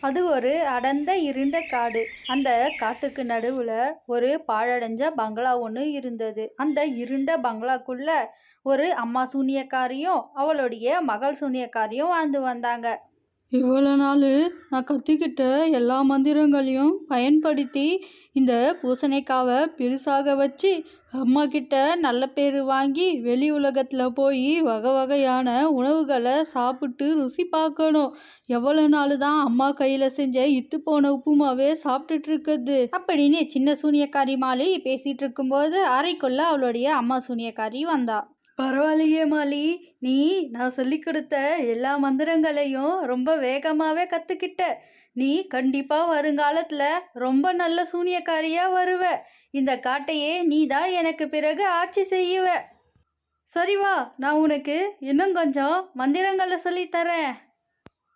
அது ஒரு அடர்ந்த இருண்ட காடு. அந்த காட்டுக்கு நடுவுல ஒரு பாழடைஞ்ச பங்களா ஒன்று இருந்தது. அந்த இருண்ட பங்களாக்குள்ள ஒரு அம்மா சூனியக்காரியும் அவளுடைய மகள் சூனியக்காரியும் வாழ்ந்து வந்தாங்க. இவ்வளோ நாள் நான் கற்றுக்கிட்ட எல்லா மந்திரங்களையும் பயன்படுத்தி இந்த பூசணிக்காவை பெருசாக வச்சு அம்மா கிட்ட நல்ல பேர் வாங்கி வெளி உலகத்தில் போய் வகை வகையான உணவுகளை சாப்பிட்டு ருசி பார்க்கணும். எவ்வளோ நாள் தான் அம்மா கையில் செஞ்ச இத்து போன உப்புமாவே சாப்பிட்டுட்டு இருக்குது. அப்படின்னு சின்ன சூனியக்காரி மாலி பேசிட்டு இருக்கும்போது அறைக்குள்ள அவளுடைய அம்மா சூனியக்காரி வந்தா. பரவாயில்லையே மாலி, நீ நான் சொல்லி கொடுத்த எல்லா மந்திரங்களையும் ரொம்ப வேகமாகவே கற்றுக்கிட்ட. நீ கண்டிப்பாக வருங்காலத்தில் ரொம்ப நல்ல சூனியக்காரியாக வருவ. இந்த காட்டையே நீ தான் எனக்கு பிறகு ஆட்சி செய்யுவ. சரி வா, நான் உனக்கு இன்னும் கொஞ்சம் மந்திரங்களை சொல்லித்தரேன்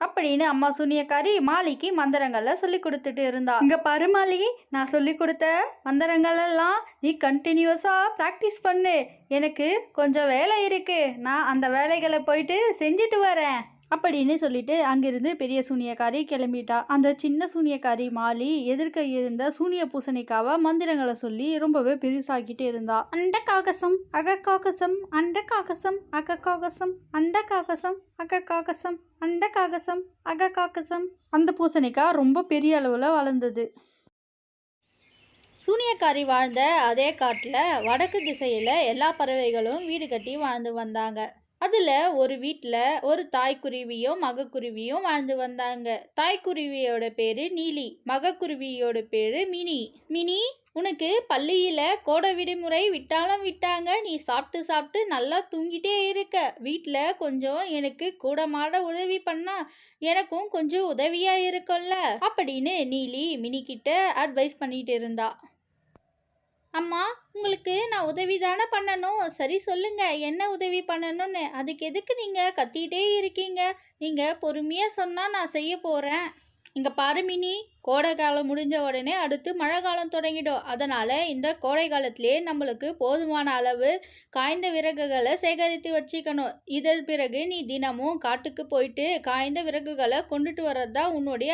அப்படின்னு அம்மா சூனியக்காரி மாலிக்கு மந்திரங்களை சொல்லி கொடுத்துட்டு இருந்தா. இங்கே பாரு மாலி, நான் சொல்லி கொடுத்த மந்திரங்கள் எல்லாம் நீ கண்டினியூஸாக ப்ராக்டிஸ் பண்ணு. எனக்கு கொஞ்சம் வேலை இருக்கு, நான் அந்த வேலைகளை போயிட்டு செஞ்சுட்டு வரேன் அப்படின்னு சொல்லிட்டு அங்கிருந்து பெரிய சூனியக்காரி கிளம்பிட்டா. அந்த சின்ன சூனியக்காரி மாலி எதிர்க்க இருந்த சூனிய பூசணிக்காவை மந்திரங்களை சொல்லி ரொம்பவே பெருசாக்கிட்டு இருந்தா. அண்ட காகசம் அக காகசம் அண்ட காகசம் அக காகசம் அண்ட காகசம் அக காகசம் அண்ட காகசம் அக காகசம். அந்த பூசணிக்காய் ரொம்ப பெரிய அளவில் வளர்ந்தது. சூனியக்காரி வாழ்ந்த அதே காட்டில் வடக்கு திசையில் எல்லா பறவைகளும் வீடு கட்டி வாழ்ந்து வந்தாங்க. அதில் ஒரு வீட்டில் ஒரு தாய்க்குருவியும் மகக்குருவியும் வாழ்ந்து வந்தாங்க. தாய்க்குருவியோட பேர் நீலி, மகக்குருவியோட பேர் மினி. மினி, உனக்கு பள்ளியில் கோடை விடுமுறை விட்டாலும் விட்டாங்க, நீ சாப்பிட்டு சாப்பிட்டு நல்லா தூங்கிட்டே இருக்க. வீட்டில் கொஞ்சம் எனக்கு கூடமாட உதவி பண்ணா எனக்கும் கொஞ்சம் உதவியாக இருக்கும்ல அப்படின்னு நீலி மினிக்கிட்ட அட்வைஸ் பண்ணிட்டு இருந்தா. அம்மா, உங்களுக்கு நான் உதவி தானே பண்ணணும், சரி சொல்லுங்க என்ன உதவி பண்ணணும்னு. அதுக்கு எதுக்கு நீங்கள் கத்திக்கிட்டே இருக்கீங்க? நீங்கள் பொறுமையாக சொன்னால் நான் செய்ய போகிறேன். இங்கே பாரு மினி, கோடை காலம் முடிஞ்ச உடனே அடுத்து மழை காலம் தொடங்கிடும். அதனால் இந்த கோடை காலத்திலே நம்மளுக்கு போதுமான அளவு காய்ந்த விறகுகளை சேகரித்து வச்சுக்கணும். இதன் பிறகு நீ தினமும் காட்டுக்கு போயிட்டு காய்ந்த விறகுகளை கொண்டுட்டு வர்றது தான் உன்னுடைய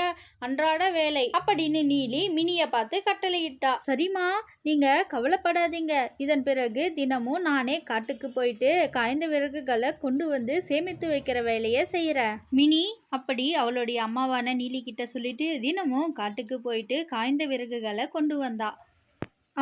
அன்றாட வேலை அப்படின்னு நீலி மினியை பார்த்து கட்டளையிட்டா. சரிம்மா, நீங்கள் கவலைப்படாதீங்க, இதன் பிறகு தினமும் நானே காட்டுக்கு போயிட்டு காய்ந்த விறகுகளை கொண்டு வந்து சேமித்து வைக்கிற வேலையை செய்கிறேன். மினி அப்படி அவளுடைய அம்மாவான நீலி கிட்ட சொல்லிட்டு தினமும் காட்டுக்கு போயிட்டு காய்ந்த விறகுகளை கொண்டு வந்தா.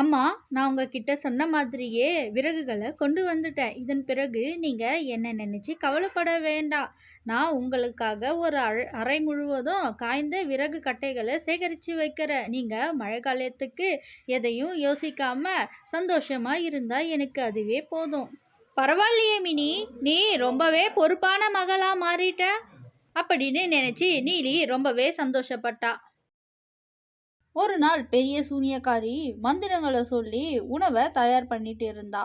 அம்மா, நான் உங்ககிட்ட சொன்ன மாதிரியே விறகுகளை கொண்டு வந்துட்டேன். இதன் பிறகு நீங்கள் என்ன நினச்சி கவலைப்பட வேண்டாம். நான் உங்களுக்காக ஒரு அறை முழுவதும் காய்ந்த விறகு கட்டைகளை சேகரித்து வைக்கிறேன். நீங்கள் மழை காலத்துக்கு எதையும் யோசிக்காம சந்தோஷமாக இருந்தால் எனக்கு அதுவே போதும். பரவாயில்லையே மினி, நீ ரொம்பவே பொறுப்பான மகளாக மாறிட்ட அப்படின்னு நினச்சி நீலி ரொம்பவே சந்தோஷப்பட்டா. ஒரு நாள் பெரிய சூனியக்காரி மந்திரங்களை சொல்லி உணவை தயார் பண்ணிட்டு இருந்தா.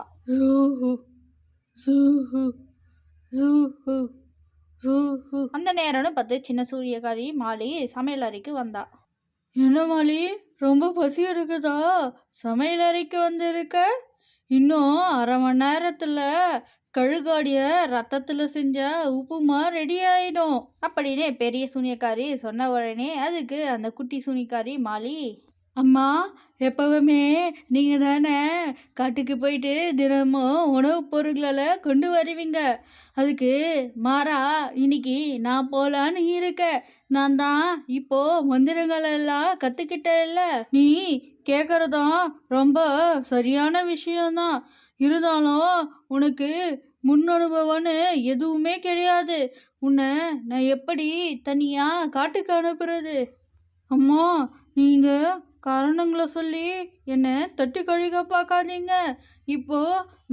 அந்த நேரம்னு பார்த்து சின்ன சூரியக்காரி மாலி சமையல் அறைக்கு வந்தா. என்ன மாலி, ரொம்ப பசி எடுக்குதா? சமையல் அறைக்கு வந்திருக்க? இன்னும் அரை மணி நேரத்தில் கழுகாடிய ரத்தத்தில் செஞ்ச உப்புமா ரெடி ஆயிடும் அப்படின்னு பெரிய சூனியக்காரி சொன்ன உடனே அதுக்கு அந்த குட்டி சூனியக்காரி மாலி, அம்மா, எப்பவுமே நீங்கள் தானே காட்டுக்கு போயிட்டு தினமும் உணவுப் பொருட்களை கொண்டு வருவீங்க. அதுக்கு மாறா இன்னைக்கு நான் போகலான்னு இருக்கேன். நான் தான் இப்போ மந்திரங்களெல்லாம் கற்றுக்கிட்டேன்ல. நீ கேட்குறதும் ரொம்ப சரியான விஷயம்தான். இருந்தாலும் உனக்கு முன் அனுபவம்னு எதுவுமே கிடையாது. உன்னை நான் எப்படி தனியாக காட்டுக்கு அனுப்புறது? அம்மா, நீங்கள் காரணங்களை சொல்லி என்னை தட்டி கழிக்க பார்க்காதீங்க. இப்போ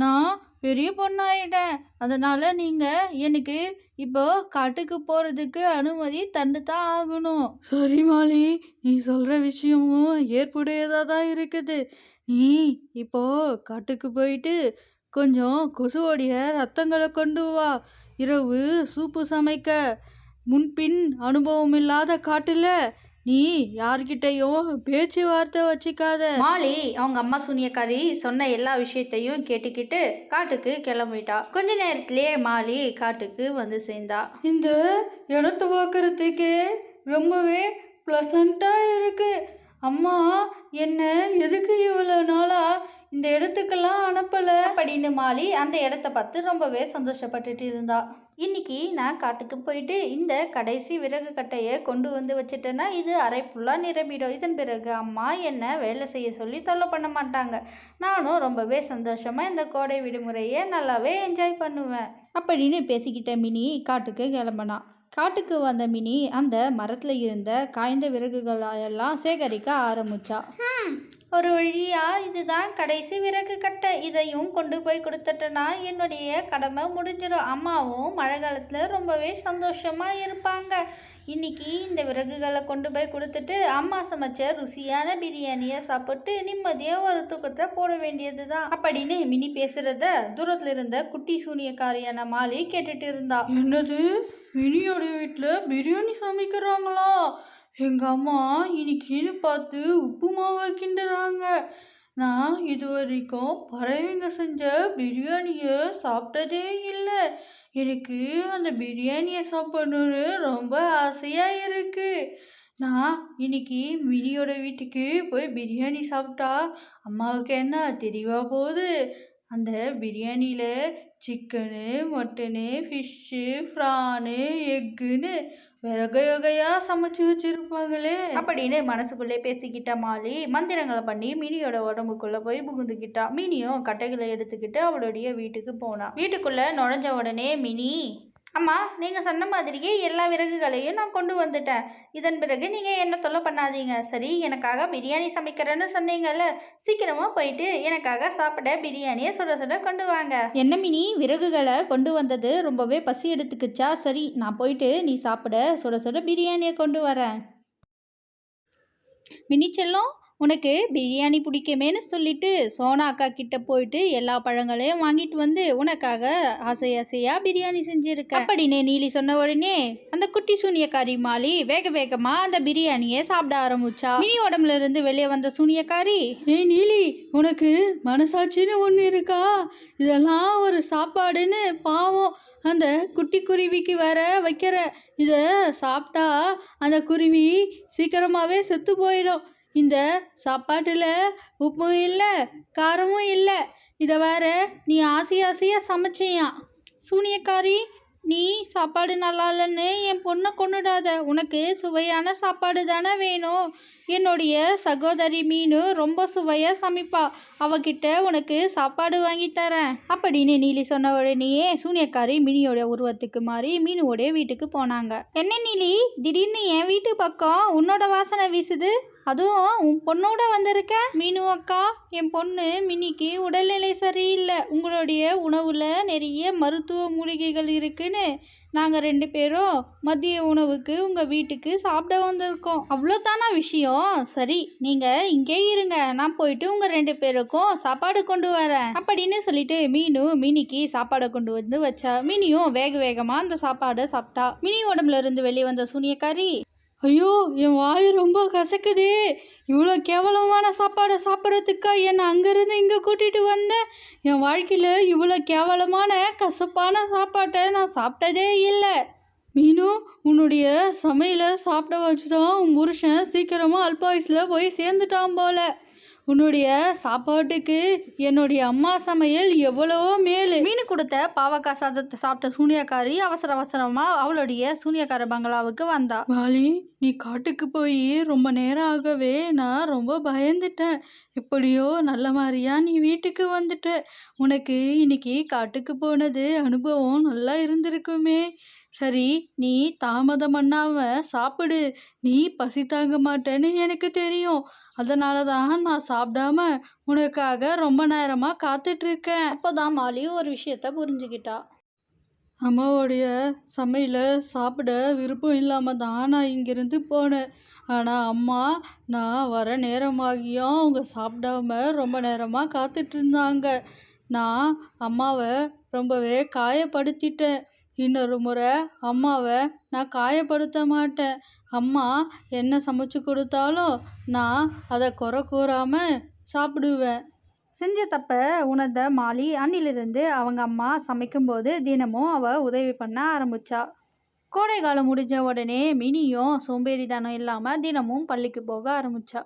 நான் பெரிய பொண்ணாயிட்டேன். அதனால் நீங்கள் எனக்கு இப்போ காட்டுக்கு போகிறதுக்கு அனுமதி தந்து தான் ஆகணும். சரி மாலி, நீ சொல்கிற விஷயமும் ஏற்புடையதாக தான் இருக்குது. நீ இப்போ காட்டுக்கு போயிட்டு கொஞ்சம் கொசுவோடைய ரத்தங்களை கொண்டு வா. இரவு சூப்பு சமைக்க. முன்பின் அனுபவம் இல்லாத காட்டில் நீ யார்கிட்டையும் பேச்சுவார்த்தை வச்சுக்காத. மாலி அவங்க அம்மா சூனியக்காரி சொன்ன எல்லா விஷயத்தையும் கேட்டுக்கிட்டு காட்டுக்கு கிளம்பிட்டா. கொஞ்ச நேரத்திலேயே மாலி காட்டுக்கு வந்து சேர்ந்தா. இந்த இடத்த பார்க்கறதுக்கு ரொம்பவே ப்ளசண்ட்டாக இருக்கு. அம்மா என்ன எதுக்கு இவ்வளோ நாளாக இந்த இடத்துக்கெல்லாம் அனுப்பலை அப்படின்னு மாலி அந்த இடத்த பார்த்து ரொம்பவே சந்தோஷப்பட்டுட்டு இருந்தா. இன்னைக்கு நான் காட்டுக்கு போயிட்டு இந்த கடைசி விறகு கட்டையை கொண்டு வந்து வச்சுட்டேன்னா இது அரை ஃபுல்லாக நிரம்பிடும். இதன் பிறகு அம்மா என்ன வேலை செய்ய சொல்லி தொல்லை பண்ண மாட்டாங்க. நானும் ரொம்பவே சந்தோஷமாக இந்த கோடை விடுமுறையை நல்லாவே என்ஜாய் பண்ணுவேன் அப்படின்னு பேசிக்கிட்ட மினி காட்டுக்கு கிளம்பினான். காட்டுக்கு வந்த மினி அந்த மரத்தில் இருந்த காய்ந்த விறகுகளெல்லாம் சேகரிக்க ஆரம்பிச்சா. ஒரு வழியா இதுதான் கடைசி விறகு கட்டை. இதையும் கொண்டு போய் கொடுத்துட்டேன்னா என்னுடைய கடமை முடிஞ்சிடும். அம்மாவும் மழை காலத்தில் ரொம்பவே சந்தோஷமாக இருப்பாங்க. இன்னைக்கு இந்த விறகுகளை கொண்டு போய் கொடுத்துட்டு அம்மா சமைச்ச ருசியான பிரியாணியை சாப்பிட்டு நிம்மதியாக ஒரு தூக்கத்தை போட வேண்டியது தான் அப்படின்னு மினி பேசுகிறத தூரத்தில் இருந்த குட்டி சூனியக்காரியான மாலி கேட்டுட்டு இருந்தா. என்னது, மினியோட வீட்டில் பிரியாணி சமைக்கிறாங்களா? எங்கள் அம்மா இன்னைக்குன்னு பார்த்து உப்பு மாவை கிண்டுறாங்க. நான் இது வரைக்கும் பறவைங்க செஞ்ச பிரியாணியை சாப்பிட்டதே இல்லை. எனக்கு அந்த பிரியாணியை சாப்பிடணுன்னு ரொம்ப ஆசையாக இருக்குது. நான் இன்னைக்கு மினியோட வீட்டுக்கு போய் பிரியாணி சாப்பிட்டா அம்மாவுக்கு என்ன தெரியவா போகுது? அந்த பிரியாணியில் சிக்கனு, மட்டனு, ஃபிஷ்ஷு, ப்ரானு, எக்குன்னு வகை வகையாக சமைச்சு வச்சுருப்பாங்களே அப்படின்னு மனசுக்குள்ளே பேசிக்கிட்ட மாலி மந்திரங்களை பண்ணி மினியோட உடம்புக்குள்ளே போய் புகுந்துக்கிட்டா. மினியும் கட்டைகளை எடுத்துக்கிட்டு அவளுடைய வீட்டுக்கு போனா. வீட்டுக்குள்ளே நுழைஞ்ச உடனே மினி, அம்மா நீங்கள் சொன்ன மாதிரியே எல்லா விறகுகளையும் நான் கொண்டு வந்துட்டேன். இதன் பிறகு நீங்கள் என்ன தொல்லை பண்ணாதீங்க. சரி, எனக்காக பிரியாணி சமைக்கிறேன்னு சொன்னீங்கல்ல, சீக்கிரமாக போயிட்டு எனக்காக சாப்பிட பிரியாணியை சுட சுட கொண்டு வாங்க. என்ன மினி, விறகுகளை கொண்டு வந்தது ரொம்பவே பசி எடுத்துக்கிச்சா? சரி, நான் போயிட்டு நீ சாப்பிட சுட சுட பிரியாணியை கொண்டு வரேன். மினி செல்லம், உனக்கு பிரியாணி பிடிக்குமேன்னு சொல்லிட்டு சோனா அக்கா கிட்ட போயிட்டு எல்லா பழங்களையும் வாங்கிட்டு வந்து உனக்காக ஆசை ஆசையாக பிரியாணி செஞ்சுருக்க அப்படின்னு நீலி சொன்ன உடனே அந்த குட்டி சூனியக்காரி மாலி வேக வேகமாக அந்த பிரியாணியை சாப்பிட ஆரம்பிச்சா. மினி உடம்புல இருந்து வெளியே வந்த சூனியக்காரி, ஏய் நீலி, உனக்கு மனசாட்சின்னு ஒன்று இருக்கா? இதெல்லாம் ஒரு சாப்பாடுன்னு பாவம் அந்த குட்டி குருவிக்கு வேற வைக்கிற. இதை சாப்பிட்டா அந்த குருவி சீக்கிரமாகவே செத்து போயிடும். இந்த சாப்பாட்டில் உப்பும் இல்லை, காரமும் இல்லை. இதை வேற நீ ஆசையாக சமைச்சியான். சூனியக்காரி, நீ சாப்பாடு நல்லா இல்லைன்னு என் பொண்ணை கொன்னுடாத. உனக்கு சுவையான சாப்பாடு தானே வேணும். என்னுடைய சகோதரி மீனு ரொம்ப சுவையாக சமைப்பா. அவகிட்ட உனக்கு சாப்பாடு வாங்கி தரேன் அப்படின்னு நீலி சொன்ன உடனேயே சூனியக்காரி மினியோட உருவத்துக்கு மாறி மீனுவோடைய வீட்டுக்கு போனாங்க. என்ன நீலி, திடீர்னு என் வீட்டு பக்கம் உன்னோட வாசனை வீசுது? அதுவும் உன் பொண்ணோட வந்திருக்க? மீனு அக்கா, என் பொண்ணு மினிக்கு உடல்நிலை சரியில்லை. உங்களுடைய உணவில் நிறைய மருத்துவ மூலிகைகள் இருக்குன்னு நாங்கள் 2 பேரும் மதிய உணவுக்கு உங்கள் வீட்டுக்கு சாப்பிட வந்திருக்கோம். அவ்வளோதானா விஷயம்? சரி, நீங்கள் இங்கே இருங்க, நான் போயிட்டு உங்கள் 2 பேருக்கும் சாப்பாடு கொண்டு வரேன் அப்படின்னு சொல்லிட்டு மீனு மினிக்கு சாப்பாடை கொண்டு வந்து வச்சா. மினியும் வேக வேகமாக அந்த சாப்பாடை சாப்பிட்டா. மினி உடம்புல இருந்து வெளியே வந்த சூனியக்காரி, ஐயோ, என் வாய் ரொம்ப கசக்குதே. இவ்வளோ கேவலமான சாப்பாடை சாப்பிட்றதுக்கா என்னை அங்கேருந்து இங்கே கூட்டிகிட்டு வந்தேன்? என் வாழ்க்கையில் இவ்வளோ கேவலமான கசப்பான சாப்பாட்டை நான் சாப்பிட்டதே இல்லை. மீனு, உன்னுடைய சமையலை சாப்பிட வச்சு தான் உன் புருஷன் சீக்கிரமாக அல்பாயுஸில் போய் சேர்ந்துட்டான் போல. உன்னுடைய சாப்பாட்டுக்கு என்னுடைய அம்மா சமையல் எவ்வளவோ மேலு. மீன் கொடுத்த பாவக்காய் சாதத்தை சாப்பிட்ட சூனியக்காரி அவசர அவசரமாக அவளுடைய சூனியக்கார பங்களாவுக்கு வந்தா. வாலி, நீ காட்டுக்கு போய் ரொம்ப நேரம் ஆகவே நான் ரொம்ப பயந்துட்டேன். எப்படியோ நல்ல மாதிரியா நீ வீட்டுக்கு வந்துட்ட. உனக்கு இன்னைக்கு காட்டுக்கு போனது அனுபவம் நல்லா இருந்திருக்குமே. சரி, நீ தாமதம் பண்ணாம சாப்பிடு. நீ பசி தாங்க மாட்டேன்னு எனக்கு தெரியும். அதனால தான் நான் சாப்பிடாம உனக்காக ரொம்ப நேரமாக காத்துட்ருக்கேன். அப்போதான் மாலி ஒரு விஷயத்த புரிஞ்சுக்கிட்டா. அம்மாவோடைய சமையலை சாப்பிட விருப்பம் இல்லாமல் தான் நான் இங்கேருந்து போனேன். ஆனால் அம்மா நான் வர நேரமாகியும் அவங்க சாப்பிடாம ரொம்ப நேரமாக காத்துட்ருந்தாங்க. நான் அம்மாவை ரொம்பவே காயப்படுத்திட்டேன். இன்னொரு முறை அம்மாவை நான் காயப்படுத்த மாட்டேன். அம்மா என்ன சமைச்சு கொடுத்தாலும் நான் அதை குறை கூறாமல் சாப்பிடுவேன். செஞ்ச தப்பை உணர்ந்த மாலி அன்னிலிருந்து அவங்க அம்மா சமைக்கும்போது தினமும் அவள் உதவி பண்ண ஆரம்பிச்சா. கோடை காலம் முடிஞ்ச உடனே மினியும் சோம்பேறித்தனம் இல்லாமல் தினமும் பள்ளிக்கு போக ஆரம்பிச்சா.